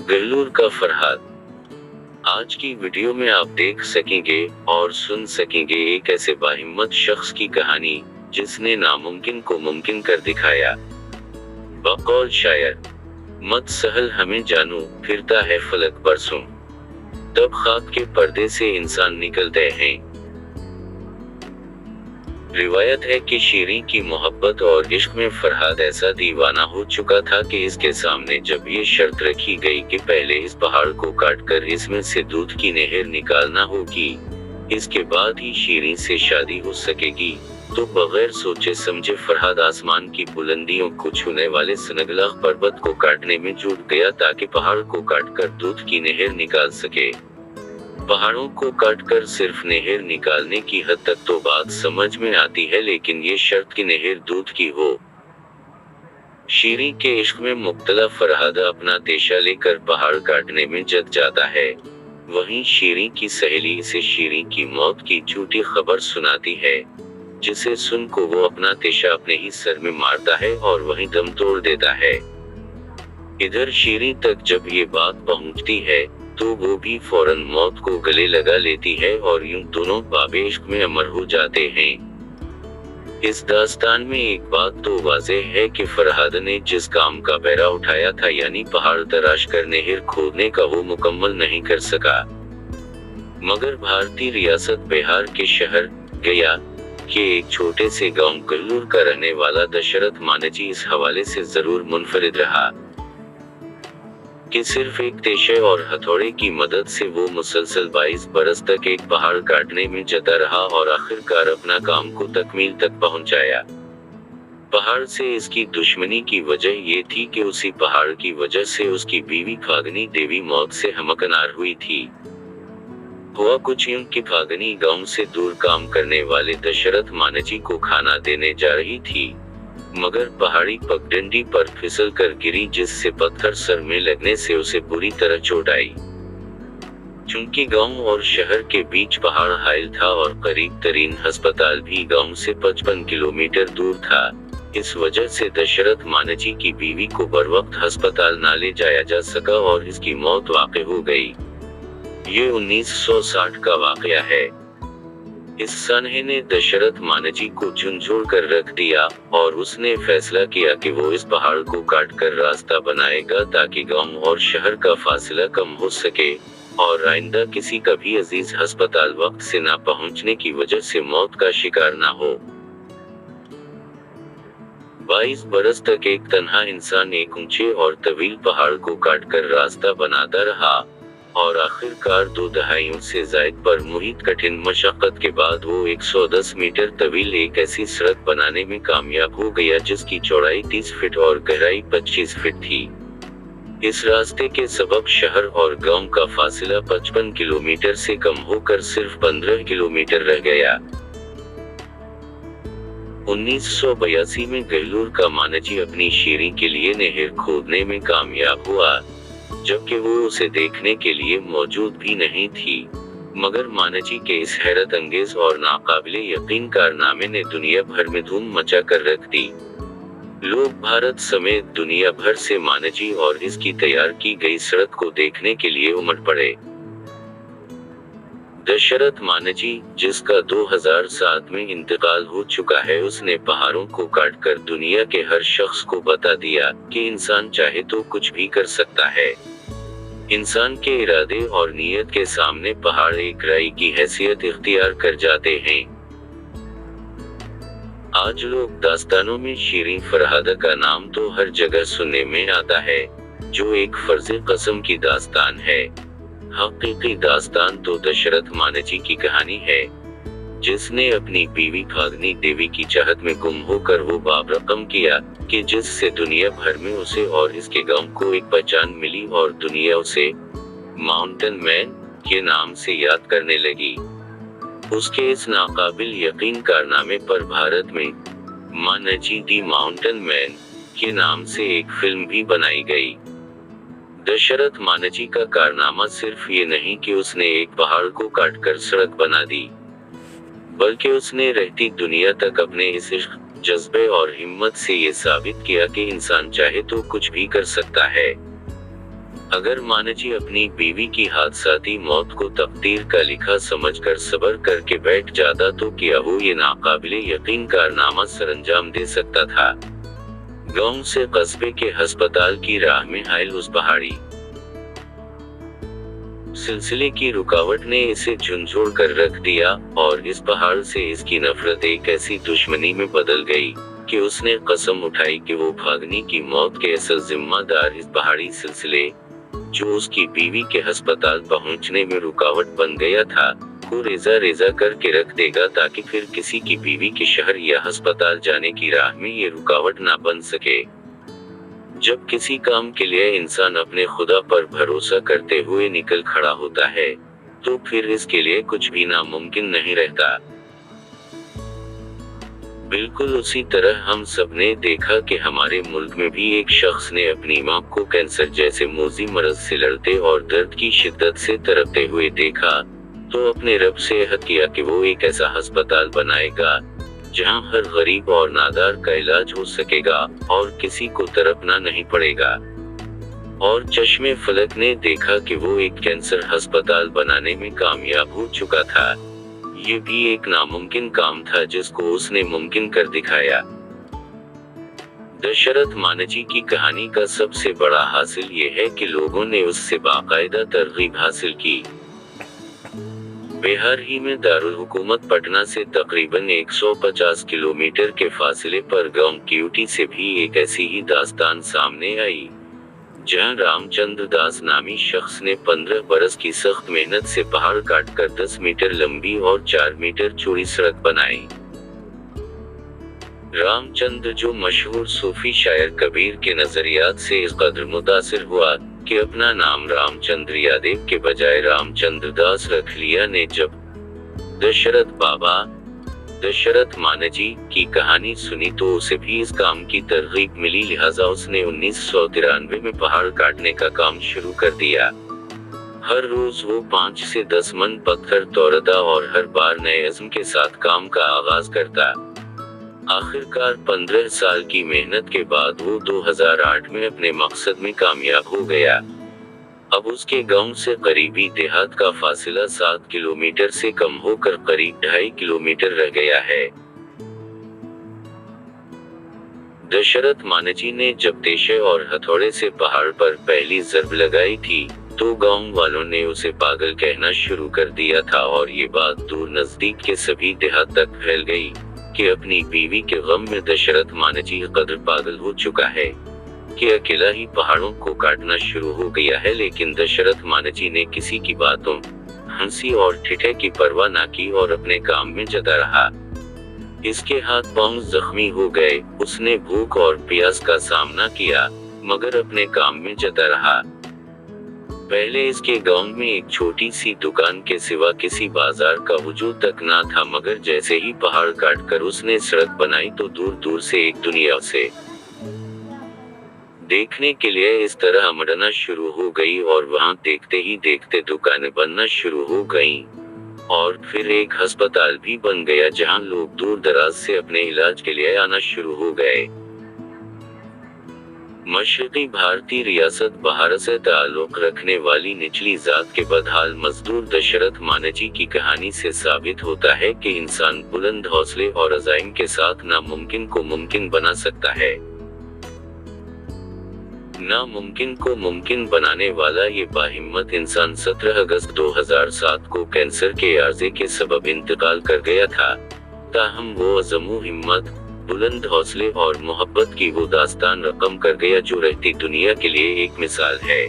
गहलोर का फरहाद। आज की वीडियो में आप देख सकेंगे और सुन सकेंगे एक ऐसे बाहिम्मत शख्स की कहानी जिसने नामुमकिन को मुमकिन कर दिखाया। बकौल शायर, मत सहल हमें जानू, फिरता है फलक बरसों, तब खाक के पर्दे से इंसान निकलते हैं। रिवायत है कि शीरीं की मोहब्बत और इश्क में फरहाद ऐसा दीवाना हो चुका था कि इसके सामने जब ये शर्त रखी गई कि पहले इस पहाड़ को काटकर इसमें से दूध की नहर निकालना होगी, इसके बाद ही शीरीं से शादी हो सकेगी, तो बगैर सोचे समझे फरहाद आसमान की बुलंदियों को छूने वाले सनगलाख पर्वत को काटने में जुट गया ताकि पहाड़ को काटकर दूध की नहर निकाल सके। पहाड़ों को काटकर सिर्फ नहर निकालने की हद तक तो बात समझ में आती है, लेकिन ये शर्त कि नहर दूध की हो। शीरीं के इश्क में मुब्तला फरहाद अपना तेशा लेकर पहाड़ काटने में जग जाता है। वहीं शीरीं की सहेली इसे शीरीं की मौत की झूठी खबर सुनाती है, जिसे सुन को वो अपना तेशा अपने ही सर में मारता है और वहीं दम तोड़ देता है। इधर शीरीं तक जब ये बात पहुंचती है तो वो भी फौरन मौत को गले लगा लेती है और यूं दोनों बाबे इश्क में अमर हो जाते हैं। इस दास्तान में एक बात तो वाज़ेह है कि फरहाद ने जिस काम का बेड़ा उठाया था, यानी पहाड़ तराश कर नहर खोदने का, वो मुकम्मल नहीं कर सका। मगर भारतीय रियासत बिहार के शहर गया के एक छोटे से गांव गहलोर का रहने वाला दशरथ मांझी इस हवाले से जरूर मुनफरिद रहा कि सिर्फ एक तेशे और हथौड़े की मदद से वो मुसलसल 22 बरस तक एक पहाड़ काटने में जता रहा और आखिरकार अपना काम को तकमील तक पहुंचाया। पहाड़ से इसकी दुश्मनी की वजह ये थी कि उसी पहाड़ की वजह से उसकी बीवी फागनी देवी मौत से हमकनार हुई थी। हुआ कुछ यूं कि फागनी गांव से दूर काम करने वाले दशरथ मांझी को खाना देने जा रही थी, मगर पहाड़ी पगडंडी पर फिसल कर गिरी, जिससे पत्थर सर में लगने से उसे बुरी तरह चोट आई। चूंकि गांव और शहर के बीच पहाड़ हाइल था और करीब तरीन अस्पताल भी गांव से 55 किलोमीटर दूर था, इस वजह से दशरथ मांझी की बीवी को बरवक्त अस्पताल ना ले जाया जा सका और इसकी मौत वाक़ई हो गई। ये 1960 का वाक़या है। इस सनहे ने दशरथ मांझी को झंझोड़ कर रख दिया और उसने फैसला किया कि वो इस पहाड़ को काटकर रास्ता बनाएगा ताकि गांव और शहर का फासला कम हो सके और आइंदा किसी का भी अजीज अस्पताल वक्त से ना पहुंचने की वजह से मौत का शिकार ना हो। 22 बरस तक एक तन्हा इंसान एक ऊंचे और तवील पहाड़ को काटकर रास्ता बनाता रहा और आखिरकार 2 दहाइयों से जायद पर मुहित कठिन मशक्कत के बाद वो 110 मीटर तवील एक ऐसी सड़क बनाने में कामयाब हो गया जिसकी चौड़ाई 30 फीट और गहराई 25 फीट थी। इस रास्ते के सबब शहर और गांव का फासला 55 किलोमीटर से कम होकर सिर्फ 15 किलोमीटर रह गया। 1982 में गहलोर का मांझी अपनी शीरीं के लिए नहर खोदने में कामयाब हुआ, जबकि वो उसे देखने के लिए मौजूद भी नहीं थी। मगर मांझी के इस हैरत अंगेज और नाकाबिले यकीन कारनामे ने दुनिया भर में धूम मचा कर रख दी। लोग भारत समेत दुनिया भर से मांझी और इसकी तैयार की गई सड़क को देखने के लिए उमड़ पड़े। दशरथ मांझी, जिसका 2007 में इंतकाल हो चुका है, उसने पहाड़ों को काटकर दुनिया के हर शख्स को बता दिया कि इंसान चाहे तो कुछ भी कर सकता है। इंसान के इरादे और नीयत के सामने पहाड़ एक राई की हैसियत इख्तियार कर जाते हैं। आज लोग दास्तानों में शीरीं फरहाद का नाम तो हर जगह सुनने में आता है, जो एक फर्ज़े कसम की दास्तान है। हकीकी दास्तान तो दशरथ मांझी की कहानी है, जिसने अपनी बीवी फागनी देवी की चाहत में गुम होकर वो बाब रकम किया कि जिससे दुनिया भर में उसे और इसके गांव को एक पहचान मिली और दुनिया उसे माउंटेन मैन के नाम से याद करने लगी। उसके इस नाकाबिल यकीन कारनामे पर भारत में मांझी दी माउंटेन मैन के नाम से एक फिल्म भी बनाई गई। दशरथ मांझी का कारनामा सिर्फ ये नहीं कि उसने एक पहाड़ को काटकर सड़क बना दी, बल्कि उसने रहती दुनिया तक अपने इस इश्क, जज्बे और हिम्मत से ये साबित किया कि इंसान चाहे तो कुछ भी कर सकता है। अगर मानजी अपनी बीवी की हादसाती मौत को तकदीर का लिखा समझकर सब्र करके बैठ जाता तो क्या वो ये नाकाबिले यकीन कारनामा सरअंजाम दे सकता था। गांव से कस्बे के अस्पताल की राह में आयल उस पहाड़ी सिलसिले की रुकावट ने इसे झुंझोड़ कर रख दिया और इस पहाड़ से इसकी नफरत एक ऐसी दुश्मनी में बदल गई कि उसने कसम उठाई कि वो भागने की मौत के असल जिम्मेदार इस पहाड़ी सिलसिले, जो उसकी बीवी के अस्पताल पहुंचने में रुकावट बन गया था, को रेजा रेजा करके रख देगा ताकि फिर किसी की बीवी के शहर या अस्पताल जाने की राह में ये रुकावट ना बन सके। जब किसी काम के लिए इंसान अपने खुदा पर भरोसा करते हुए निकल खड़ा होता है, तो फिर इसके लिए कुछ भी नामुमकिन नहीं रहता। बिल्कुल उसी तरह हम सब ने देखा कि हमारे मुल्क में भी एक शख्स ने अपनी मां को कैंसर जैसे मोजी मर्ज से लड़ते और दर्द की शिद्दत से तड़पते हुए देखा, तो अपने रब से अहद किया कि वो एक ऐसा अस्पताल बनाएगा जहां हर गरीब और नादार का इलाज हो सकेगा और किसी को तड़पना नहीं पड़ेगा। और चश्मे फलक ने देखा कि वो एक कैंसर अस्पताल बनाने में कामयाब हो चुका था। ये भी एक नामुमकिन काम था जिसको उसने मुमकिन कर दिखाया। दशरथ मानजी की कहानी का सबसे बड़ा हासिल ये है कि लोगों ने उससे बाकायदा तरगीब हासिल की। बिहार ही में दारुल हुकूमत पटना से तकरीबन 150 किलोमीटर के फासले पर गांव क्यूटी से भी एक ऐसी ही दास्तान सामने आई, जहां रामचंद्र दास नामी शख्स ने 15 बरस की सख्त मेहनत से पहाड़ काटकर 10 मीटर लंबी और 4 मीटर चौड़ी सड़क बनाई। रामचंद्र जो मशहूर सूफी शायर कबीर के नजरियात से इस कदर मुतासिर हुआ कि अपना नाम रामचंद्र यादव के बजाय रामचंद्र दास रख लिया ने जब दशरथ मानजी की कहानी सुनी तो उसे भी इस काम की तरगीब मिली, लिहाजा उसने 1993 में पहाड़ काटने का काम शुरू कर दिया। हर रोज वो 5 से 10 मन पत्थर तोड़ता और हर बार नए अज़्म के साथ काम का आगाज करता। आखिरकार 15 साल की मेहनत के बाद वो 2008 में अपने मकसद में कामयाब हो गया। अब उसके गांव से करीबी देहात का फासला 7 किलोमीटर से कम होकर करीब 2.5 किलोमीटर रह गया है। दशरथ मानजी ने जब तेशे और हथौड़े से पहाड़ पर पहली ज़रब लगाई थी, तो गांव वालों ने उसे पागल कहना शुरू कर दिया था और ये बात दूर नजदीक के सभी देहात तक फैल गई कि अपनी बीवी के गम में दशरथ मानजी कदर पागल हो चुका है कि अकेला ही पहाड़ों को काटना शुरू हो गया है। लेकिन दशरथ मानजी ने किसी की बातों, हंसी और ठिठे की परवाह न की और अपने काम में जता रहा। इसके हाथ पांव जख्मी हो गए, उसने भूख और प्यास का सामना किया, मगर अपने काम में जता रहा। पहले इसके गांव में एक छोटी सी दुकान के सिवा किसी बाजार का वजूद तक ना था, मगर जैसे ही पहाड़ काटकर उसने सड़क बनाई तो दूर दूर से एक दुनिया से देखने के लिए इस तरह उमड़ना शुरू हो गई और वहां देखते ही देखते दुकानें बनना शुरू हो गईं और फिर एक अस्पताल भी बन गया जहां लोग दूर दराज से अपने इलाज के लिए आना शुरू हो गए। मशरकी भारतीय रियासत बिहार से ताल्लुक रखने वाली निचली जात के बदहाल मजदूर दशरथ मानजी की कहानी से साबित होता है कि इंसान बुलंद हौसले और अज़ाइम के साथ नामुमकिन को मुमकिन बना सकता है। नामुमकिन को मुमकिन बनाने वाला ये बाहिम्मत इंसान 17 अगस्त 2007 को कैंसर के आर्जे के सबब इंतकाल कर गया था। ताहम वो अज़मो हिम्मत, बुलंद हौसले और मोहब्बत की वो दास्तान रकम कर गया जो रहती दुनिया के लिए एक मिसाल है।